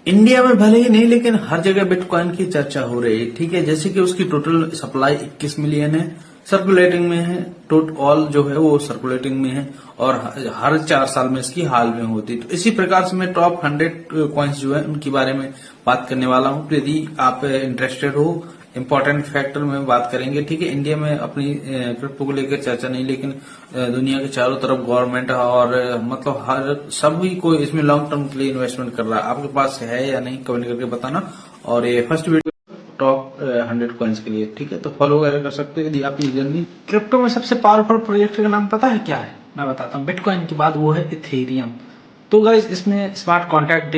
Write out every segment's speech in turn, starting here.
India में भले ही नहीं, लेकिन हर जगह बिटकॉइन की चर्चा हो रही है। ठीक है, जैसे कि उसकी टोटल सप्लाई 21 मिलियन है, सर्कुलेटिंग में है, टोटल ऑल जो है वो सर्कुलेटिंग में है, और हर 4 साल में इसकी हाल में होती है। तो इसी प्रकार से मैं टॉप 100 कॉइन्स जो है उनके बारे में बात करने वाला हूँ। तो यदि आप इंटरेस्टेड हो, इंपॉर्टेंट फैक्टर में बात करेंगे। ठीक है, इंडिया में अपनी क्रिप्टो को लेकर चर्चा नहीं, लेकिन दुनिया के चारों तरफ गवर्नमेंट और मतलब हर सभी को इसमें लॉन्ग टर्म के लिए इन्वेस्टमेंट कर रहा है। आपके पास है या नहीं, कमेंट करके बताना। और ये फर्स्ट वीडियो टॉप 100 कॉइन्स के लिए। ठीक है, तो फॉलो वगैरह कर सकते हो यदि आप ये जर्नी। क्रिप्टो में सबसे पावरफुल प्रोजेक्ट का नाम पता है क्या है? मैं बताता हूँ। बिटकॉइन के बाद वो है इथेरियम। तो गाइस इसमें स्मार्ट कॉन्ट्रैक्ट,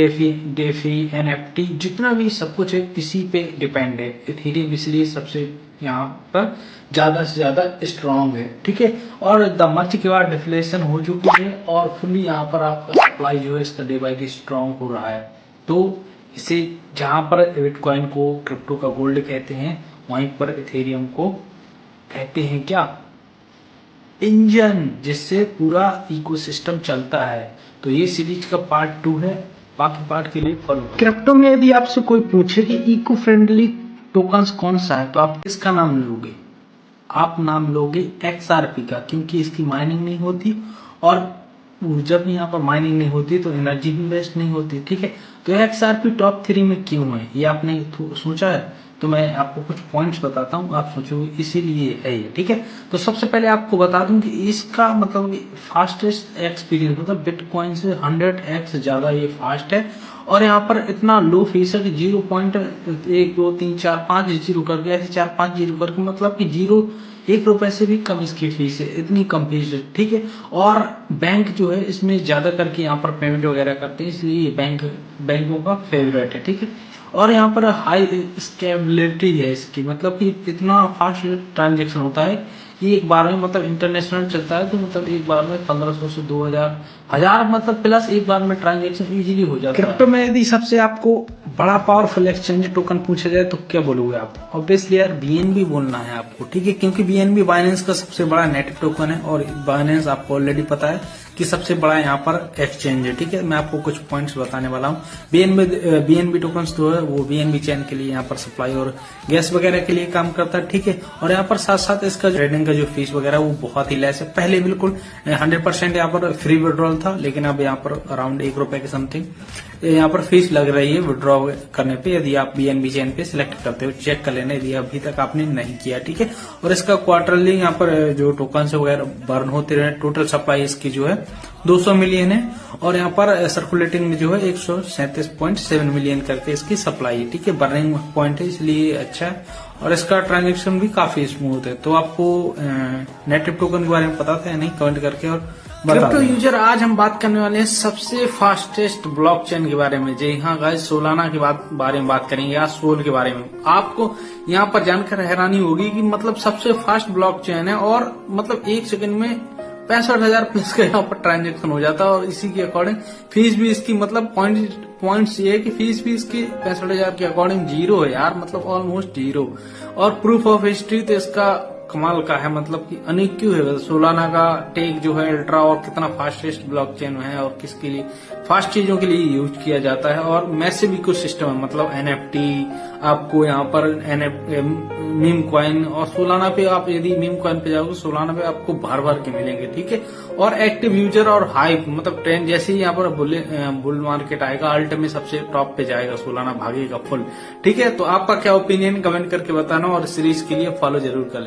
डेफी एनएफटी जितना भी सब कुछ है इसी पे डिपेंड है। इथेरियम इसलिए सबसे यहाँ पर ज्यादा से ज्यादा स्ट्रांग है। ठीक है, और द मंथ के बाद डिफ्लेशन हो चुकी है और फुली यहाँ पर आपका सप्लाई जो है इसका डे बाई डे स्ट्रांग हो रहा है। तो इसे जहाँ पर बिटकॉइन को क्रिप्टो का गोल्ड कहते हैं, वहीं पर इथेरियम को कहते हैं क्या? इंजन, जिससे पूरा इकोसिस्टम चलता है। तो ये सीरीज का पार्ट 2 है, बाकी पार्ट के लिए फॉलो। क्रिप्टो में यदि आपसे कोई पूछे कि इको फ्रेंडली टोकन्स कौन सा है, तो आप किसका नाम लोगे? आप नाम लोगे XRP का, क्योंकि इसकी माइनिंग नहीं होती, और जब यहाँ पर माइनिंग नहीं होती तो एनर्जी भी वेस्ट नहीं होती। ठीक है, तो XRP टॉप 3 में क्यों है ये आपने सोचा है? तो मैं आपको कुछ पॉइंट्स बताता हूँ, आप सोचोगे इसीलिए है ये। ठीक है, तो सबसे पहले आपको बता दूं कि इसका मतलब फास्टेस्ट एक्सपीरियंस, मतलब बिटकॉइन से 100x ज्यादा ये फास्ट है। और यहाँ पर इतना लो फीस है कि 0.1 2 3 4 5 जीरो करके, ऐसे 4 5 जीरो करके, मतलब कि 1 रुपए से भी कम इसकी फीस है, इतनी कम फीस है। ठीक है, और बैंक जो है इसमें ज्यादा करके यहाँ पर पेमेंट वगैरह करते हैं, इसलिए बैंकों का फेवरेट है। ठीक है, और यहाँ पर हाई स्केलेबिलिटी है इसकी, मतलब कि इतना फास्ट ट्रांजेक्शन होता है कि एक बार में, मतलब इंटरनेशनल चलता है तो मतलब एक बार में 1500 से 2000 मतलब प्लस एक बार में ट्रांजेक्शन इजीली हो जाता है। क्रिप्टो में यदि सबसे आपको बड़ा पावरफुल एक्सचेंज टोकन पूछा जाए तो क्या बोलोगे आप? ऑब्वियसली यार BNB बोलना है आपको। ठीक है, क्योंकि BNB बाइनेंस का सबसे बड़ा नेटिव टोकन है, और बाइनेंस आपको ऑलरेडी पता है कि सबसे बड़ा यहाँ पर एक्सचेंज है। ठीक है, मैं आपको कुछ पॉइंट्स बताने वाला हूँ। BNB टोकन्स जो है वो BNB चेन के लिए यहाँ पर सप्लाई और गैस वगैरह के लिए काम करता है। ठीक है, और यहाँ पर साथ साथ इसका ट्रेडिंग का जो फीस वगैरह वो बहुत ही लेस है। पहले बिल्कुल 100% यहाँ पर फ्री विड्रॉल था, लेकिन अब यहाँ पर अराउंड 1 रुपए के समथिंग यहाँ पर फीस लग रही है विड्रॉ करने पे, यदि आप BNB चेन पे सिलेक्ट करते हो। चेक कर लेना यदि अभी तक आपने नहीं किया। ठीक है, और इसका क्वार्टरली यहाँ पर जो टोकन वगैरह बर्न होते रहे, टोटल सप्लाई इसकी जो है 200 मिलियन है, और यहाँ पर सर्कुलेटिंग में जो है 137.7 मिलियन करके इसकी सप्लाई है। ठीक है, बर्निंग पॉइंट है इसलिए अच्छा है, और इसका ट्रांजेक्शन भी काफी स्मूथ है। तो आपको नेटिव टोकन के बारे में पता था या नहीं, कमेंट करके और क्रिप्टो यूजर। आज हम बात करने वाले हैं सबसे फास्टेस्ट ब्लॉकचेन के बारे में। जी हाँ गाइस, सोलाना के बारे में बात करेंगे, या सोल के बारे में। आपको यहाँ पर जानकर हैरानी होगी कि मतलब सबसे फास्ट ब्लॉकचेन है, और मतलब 1 सेकंड में 65,000 प्लस का यहाँ पर ट्रांजेक्शन हो जाता है। और इसी के अकॉर्डिंग फीस भी इसकी, मतलब पॉइंट्स ये है कि फीस भी इसकी 65,000 के अकॉर्डिंग जीरो है यार, मतलब ऑलमोस्ट जीरो। और प्रूफ ऑफ हिस्ट्री तो इसका कमाल का है, मतलब कि अनेक क्यों है। सोलाना का टेक जो है अल्ट्रा, और कितना फास्टेस्ट ब्लॉकचेन है, और किसके लिए फास्ट चीजों के लिए यूज किया जाता है, और मैसिव इकोसिस्टम है, मतलब NFT आपको यहाँ पर मीम कॉइन, और सोलाना पे आप यदि मीम कॉइन पे जाओगे, सोलाना पे आपको भर भर के मिलेंगे। ठीक है, और एक्टिव यूजर और हाइप, मतलब ट्रेंड जैसे ही यहाँ पर बुल मार्केट आएगा, अल्ट में सबसे टॉप पे जाएगा सोलाना, भागेगा फुल। ठीक है, तो आपका क्या ओपिनियन, कमेंट करके बताना, और सीरीज के लिए फॉलो जरूर कर लेना।